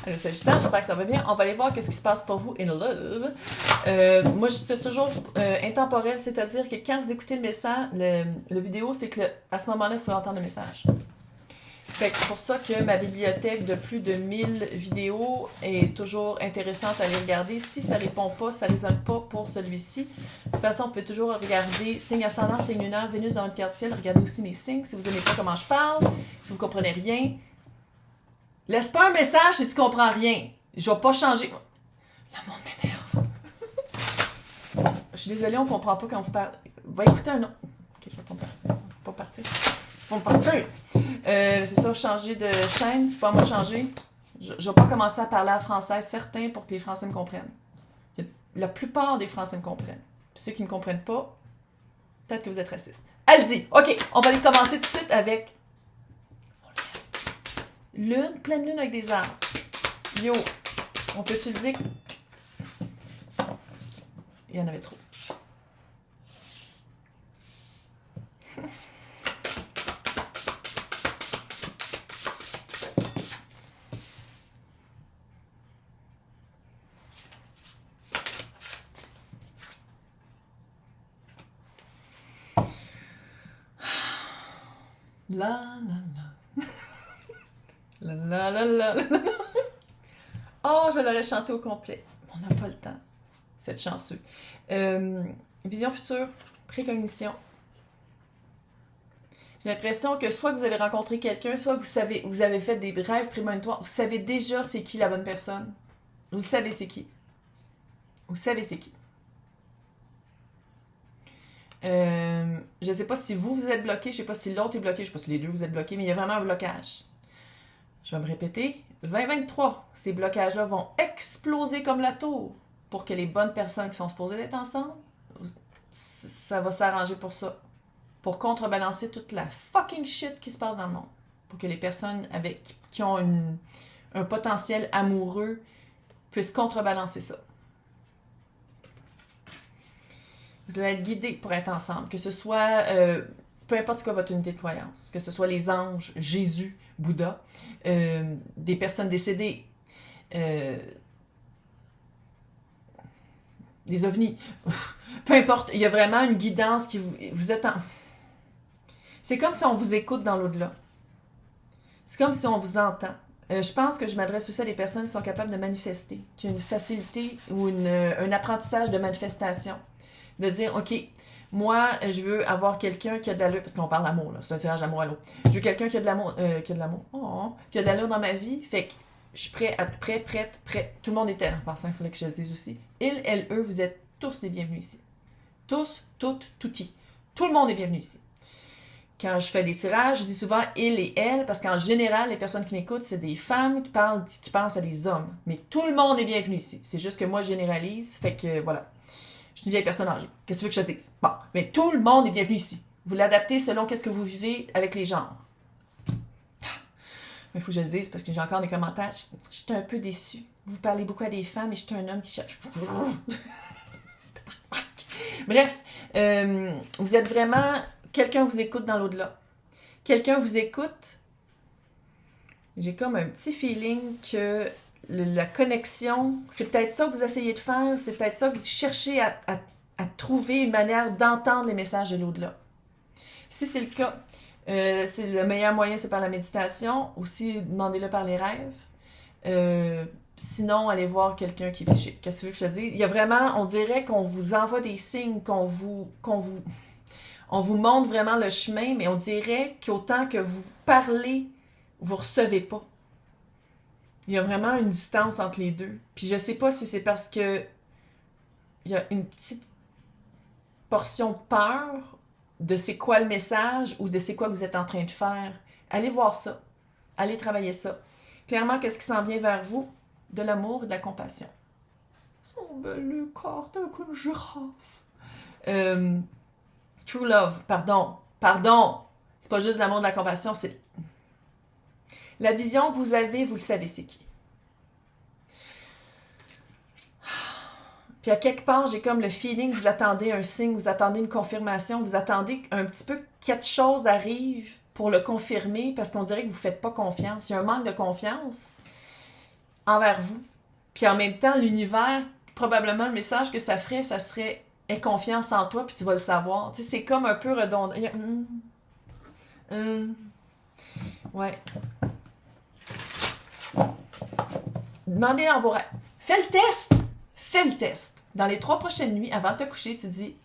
Le Sagittaire, j'espère que ça va bien. On va aller voir qu'est-ce qui se passe pour vous in love. Moi, je tire toujours intemporel, c'est-à-dire que quand vous écoutez le message, le vidéo, c'est que à ce moment-là, il faut entendre le message. Fait que c'est pour ça que ma bibliothèque de plus de 1000 vidéos est toujours intéressante à aller regarder. Si ça répond pas, ça résonne pas pour celui-ci. De toute façon, on peut toujours regarder signe ascendant, signe lunaire, Vénus dans votre carte ciel. Regardez aussi mes signes si vous n'aimez pas comment je parle, si vous comprenez rien. Laisse pas un message si tu comprends rien. Je vais pas changer. Le monde m'énerve. Je suis désolée, on comprend pas quand vous parlez. Va écouter un autre. Ok, je vais pas partir. Faut pas partir. Faut me partir. C'est ça, changer de chaîne. C'est pas moi changer. Je vais pas commencer à parler en français certain pour que les Français me comprennent. La plupart des Français me comprennent. Puis ceux qui me comprennent pas, peut-être que vous êtes racistes. Allez-y. Ok, on va aller commencer tout de suite avec lune, pleine lune avec des arbres. Yo, on peut-tu le dire? Il y en avait trop. La la la. La la la la la. Oh, je l'aurais chanté au complet. On n'a pas le temps. C'est chanceux. Vision future, précognition. J'ai l'impression que soit que vous avez rencontré quelqu'un, soit que vous avez fait des rêves prémonitoires. Vous savez déjà c'est qui la bonne personne. Vous savez c'est qui. Vous savez c'est qui. Je sais pas si vous êtes bloqué, je sais pas si l'autre est bloqué, je sais pas si les deux vous êtes bloqués, mais il y a vraiment un blocage. Je vais me répéter. 2023, ces blocages-là vont exploser comme la tour pour que les bonnes personnes qui sont supposées d'être ensemble, ça va s'arranger pour ça. Pour contrebalancer toute la fucking shit qui se passe dans le monde. Pour que les personnes qui ont un potentiel amoureux puissent contrebalancer ça. Vous allez être guidés pour être ensemble. Que ce soit, peu importe ce qu'est votre unité de croyance, que ce soit les anges, Jésus, Bouddha, des personnes décédées, des ovnis. Peu importe, il y a vraiment une guidance qui vous êtes en... C'est comme si on vous écoute dans l'au-delà. C'est comme si on vous entend. Je pense que je m'adresse aussi à des personnes qui sont capables de manifester, qui ont une facilité ou un apprentissage de manifestation. De dire, OK, moi, je veux avoir quelqu'un qui a de l'allure, parce qu'on parle d'amour, là, c'est un tirage d'amour à l'eau. Je veux quelqu'un qui a de l'amour, qui a de l'allure dans ma vie, fait que je suis prête. Tout le monde était, en passant, il fallait que je le dise aussi. Il, elle, eux, vous êtes tous les bienvenus ici. Tous, toutes, touti. Tout le monde est bienvenu ici. Quand je fais des tirages, je dis souvent il et elle, parce qu'en général, les personnes qui m'écoutent, c'est des femmes qui pensent à des hommes. Mais tout le monde est bienvenu ici. C'est juste que moi, je généralise, fait que voilà. Je suis une vieille personne âgée. Qu'est-ce que tu veux que je te dise? Bon, mais tout le monde est bienvenu ici. Vous l'adaptez selon qu'est-ce que vous vivez avec les genres. Mais il faut que je le dise parce que j'ai encore des commentaires. Je suis un peu déçue. Vous parlez beaucoup à des femmes et je suis un homme qui cherche. Bref, vous êtes vraiment... Quelqu'un vous écoute dans l'au-delà. Quelqu'un vous écoute. J'ai comme un petit feeling que la connexion, c'est peut-être ça que vous essayez de faire, c'est peut-être ça que vous cherchez à trouver une manière d'entendre les messages de l'au-delà. Si c'est le cas, c'est le meilleur moyen, c'est par la méditation. Aussi, demandez-le par les rêves. Sinon, allez voir quelqu'un qui est psychique. Qu'est-ce que tu veux que je te dise? Il y a vraiment, on dirait qu'on vous envoie des signes, on vous montre vraiment le chemin, mais on dirait qu'autant que vous parlez, vous recevez pas. Il y a vraiment une distance entre les deux. Puis je sais pas si c'est parce que il y a une petite portion de peur de c'est quoi le message ou de c'est quoi vous êtes en train de faire. Allez voir ça. Allez travailler ça. Clairement, qu'est-ce qui s'en vient vers vous? De l'amour et de la compassion. Son bel corps d'un coup de girafe. True love, pardon. C'est pas juste de l'amour, de la compassion, c'est... La vision que vous avez, vous le savez, c'est qui. Puis à quelque part, j'ai comme le feeling que vous attendez un signe, vous attendez une confirmation, vous attendez un petit peu que quelque chose arrive pour le confirmer, parce qu'on dirait que vous ne faites pas confiance. Il y a un manque de confiance. envers vous. Puis en même temps, l'univers, probablement le message que ça ferait, ça serait aie confiance en toi, puis tu vas le savoir. Tu sais, c'est comme un peu redondant. Ouais. Demandez dans vos rêves. Fais le test! Fais le test. Dans les 3 prochaines nuits, avant de te coucher, tu dis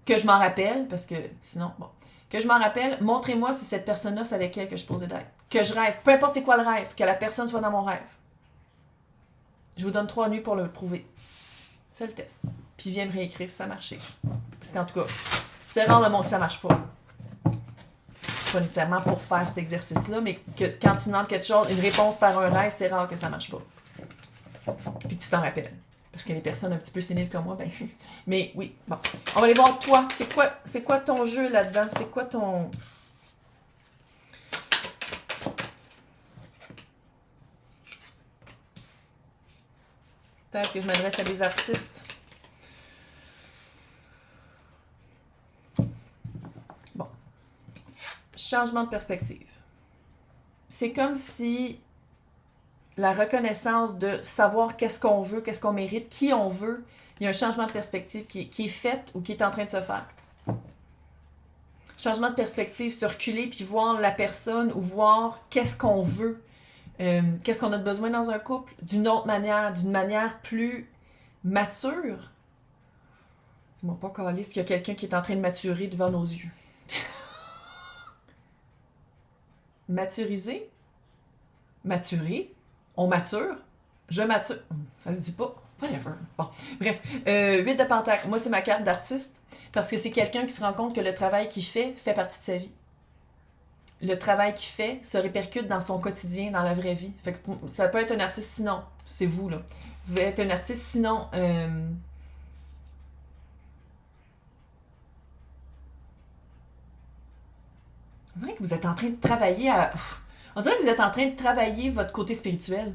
que je m'en rappelle, parce que sinon, bon. Que je m'en rappelle, montrez-moi si cette personne-là, c'est avec elle que je suis posée d'être. Que je rêve, peu importe c'est quoi le rêve, que la personne soit dans mon rêve. Je vous donne 3 nuits pour le prouver. Fais le test. Puis viens me réécrire si ça marchait. Parce qu'en tout cas, c'est rare le monde que ça marche pas. Pas nécessairement pour faire cet exercice-là, mais que quand tu demandes quelque chose, une réponse par un rêve, c'est rare que ça marche pas. Puis que tu t'en rappelles. Parce que les personnes un petit peu séniles comme moi, ben. Mais oui, bon. On va aller voir toi. C'est quoi ton jeu là-dedans? C'est quoi ton. Peut-être que je m'adresse à des artistes. Bon. Changement de perspective. C'est comme si la reconnaissance de savoir qu'est-ce qu'on veut, qu'est-ce qu'on mérite, qui on veut, il y a un changement de perspective qui est fait ou qui est en train de se faire. Changement de perspective, se reculer puis voir la personne ou voir qu'est-ce qu'on veut, qu'est-ce qu'on a besoin dans un couple, d'une autre manière, d'une manière plus mature. Dis-moi pas, Calice, qu'il y a quelqu'un qui est en train de maturer devant nos yeux. Maturiser? Maturer? On mature? Je mature? Ça se dit pas. Whatever. Bon, bref. 8 de Pentacle. Moi, c'est ma carte d'artiste parce que c'est quelqu'un qui se rend compte que le travail qu'il fait partie de sa vie. Le travail qu'il fait se répercute dans son quotidien, dans la vraie vie. Fait que ça peut être un artiste sinon. C'est vous, là. Vous pouvez être un artiste sinon. On dirait que vous êtes en train de travailler à. On dirait que vous êtes en train de travailler votre côté spirituel.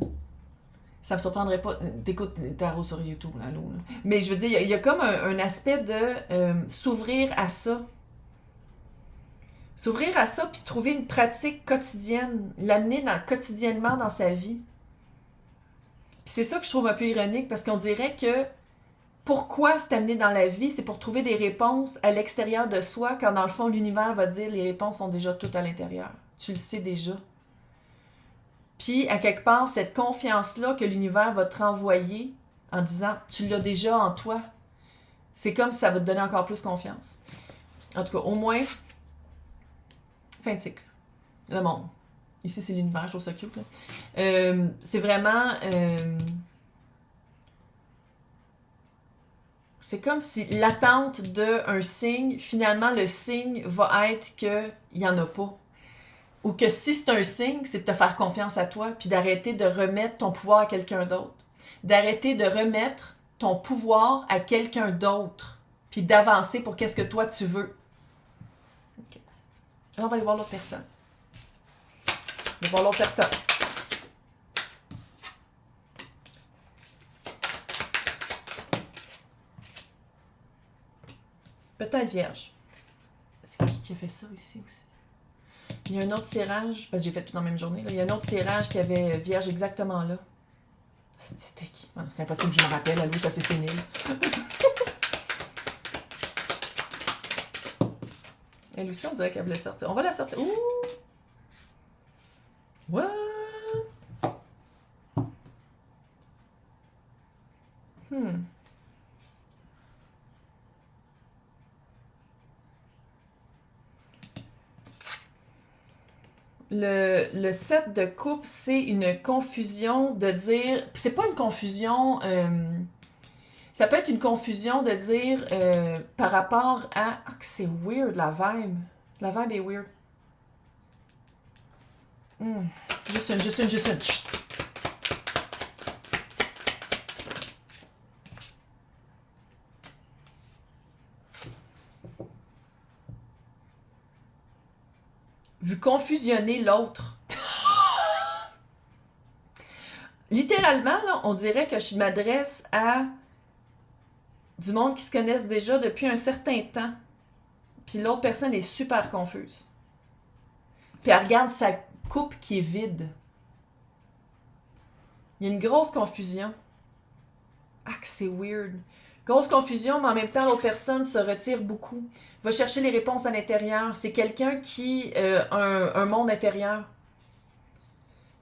Ça me surprendrait pas. T'écoutes les tarots sur YouTube, là, allô, là. Mais je veux dire, il y a comme un aspect de s'ouvrir à ça. S'ouvrir à ça, puis trouver une pratique quotidienne, l'amener quotidiennement dans sa vie. Puis c'est ça que je trouve un peu ironique, parce qu'on dirait que pourquoi c'est amené dans la vie, c'est pour trouver des réponses à l'extérieur de soi, quand dans le fond, l'univers va dire les réponses sont déjà toutes à l'intérieur. Tu le sais déjà. Puis, à quelque part, cette confiance-là que l'univers va te renvoyer en disant « tu l'as déjà en toi », c'est comme si ça va te donner encore plus confiance. En tout cas, au moins, fin de cycle. Le monde. Ici, c'est l'univers, je trouve ça cute. Là. C'est vraiment... c'est comme si l'attente d'un signe, finalement, le signe va être qu'il n'y en a pas. Ou que si c'est un signe, c'est de te faire confiance à toi, puis d'arrêter de remettre ton pouvoir à quelqu'un d'autre. D'arrêter de remettre ton pouvoir à quelqu'un d'autre, puis d'avancer pour qu'est-ce que toi tu veux. Okay. Alors, on va aller voir l'autre personne. On va voir l'autre personne. Peut-être vierge. C'est qui a fait ça ici aussi? Il y a un autre tirage, parce que j'ai fait tout dans la même journée, là. Il y a un autre tirage qui avait vierge exactement là. C'était qui? C'est impossible que je me rappelle, à lui, je suis assez sénile. Elle aussi, on dirait qu'elle voulait sortir. On va la sortir. Ouh! What? Le 7 de coupe, c'est une confusion de dire... C'est pas une confusion... ça peut être une confusion de dire par rapport à... Ah, que c'est weird, la vibe. La vibe est weird. Juste une. Chut. Vous confusionnez l'autre. Littéralement, là, on dirait que je m'adresse à du monde qui se connaissent déjà depuis un certain temps. Puis l'autre personne est super confuse. Puis elle regarde sa coupe qui est vide. Il y a une grosse confusion. Ah, que c'est weird. Grosse confusion, mais en même temps, l'autre personne se retire beaucoup. Va chercher les réponses à l'intérieur. C'est quelqu'un qui a un monde intérieur.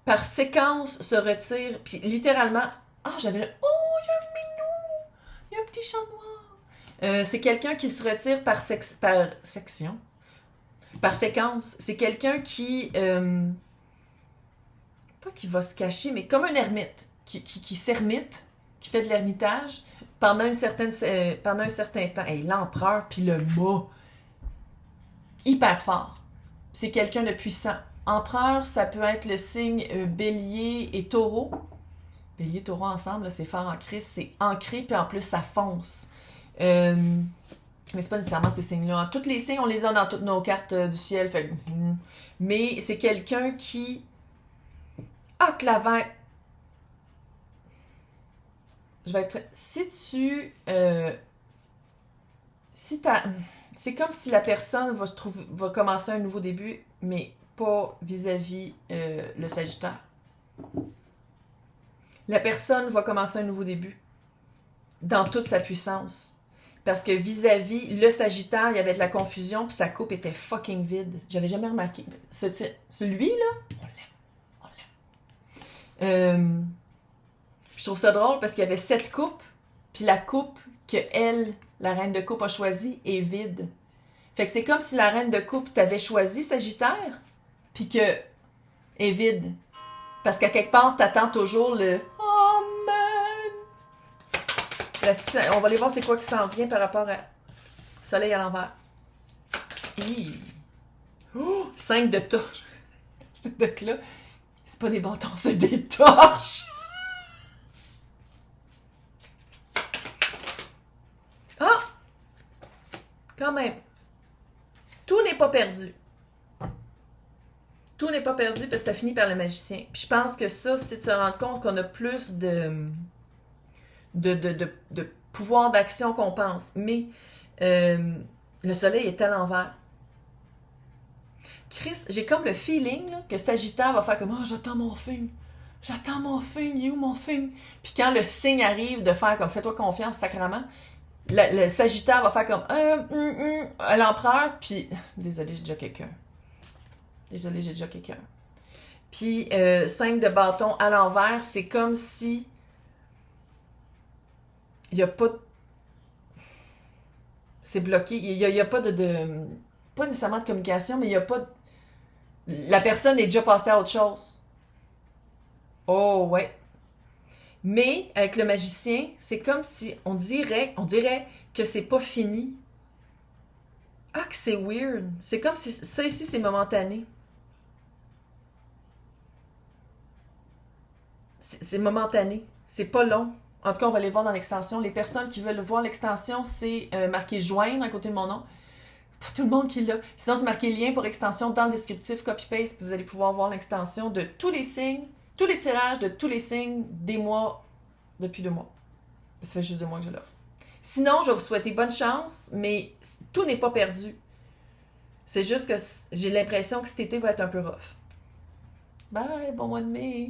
Par séquence, se retire, puis littéralement... Ah, j'avais... Oh, il y a un minou! Il y a un petit chat noir! C'est quelqu'un qui se retire par section. Par séquence. C'est quelqu'un qui... pas qui va se cacher, mais comme un ermite. Qui s'ermite, qui fait de l'ermitage pendant un certain temps. Hey, l'empereur, puis le mot. Hyper fort. C'est quelqu'un de puissant. Empereur, ça peut être le signe bélier et taureau. Bélier et taureau ensemble, là, c'est fort ancré. C'est ancré, puis en plus, ça fonce. Mais c'est pas nécessairement ces signes-là. Tous les signes, on les a dans toutes nos cartes du ciel. Fait... Mais c'est quelqu'un qui... Ah, que la vague... Je vais être... Si tu... si t'as... C'est comme si la personne va commencer un nouveau début, mais pas vis-à-vis le Sagittaire. La personne va commencer un nouveau début dans toute sa puissance. Parce que vis-à-vis le Sagittaire, il y avait de la confusion, puis sa coupe était fucking vide. J'avais jamais remarqué. Celui-là, on l'aime. Je trouve ça drôle parce qu'il y avait 7 coupes, puis la coupe que elle, la reine de coupe, a choisie est vide. Fait que c'est comme si la reine de coupe t'avait choisi Sagittaire, puis que est vide. Parce qu'à quelque part, t'attends toujours le « Amen ». On va aller voir c'est quoi qui s'en vient par rapport à Soleil à l'envers. 5 de torches. Ce deck-là, c'est pas des bâtons, c'est des torches. Ah! Quand même. Tout n'est pas perdu. Tout n'est pas perdu parce que ça finit par le magicien. Puis je pense que ça, c'est de se rendre compte qu'on a plus de pouvoir d'action qu'on pense. Mais le soleil est à l'envers. Chris, j'ai comme le feeling là, que Sagittaire va faire comme « Oh, j'attends mon thing. J'attends mon thing. Il est où mon thing? » Puis quand le signe arrive de faire comme « Fais-toi confiance, sacrément », le Sagittaire va faire comme à l'empereur, puis désolé, j'ai déjà quelqu'un. Puis 5 de bâton à l'envers, c'est comme si il n'y a pas c'est bloqué, il y a pas de pas nécessairement de communication, mais il n'y a pas la personne est déjà passée à autre chose. Oh ouais. Mais avec le magicien, c'est comme si on dirait que c'est pas fini. Ah, que c'est weird. C'est comme si ça ici, c'est momentané. C'est momentané. C'est pas long. En tout cas, on va aller voir dans l'extension. Les personnes qui veulent voir l'extension, c'est marqué joindre à côté de mon nom. Pour tout le monde qui l'a. Sinon, c'est marqué lien pour extension dans le descriptif, copy-paste, puis vous allez pouvoir voir l'extension de tous les signes, tous les tirages de tous les signes des mois depuis 2 mois. Ça fait juste 2 mois que je l'offre. Sinon, je vais vous souhaiter bonne chance, mais tout n'est pas perdu. C'est juste que j'ai l'impression que cet été va être un peu rough. Bye, bon mois de mai!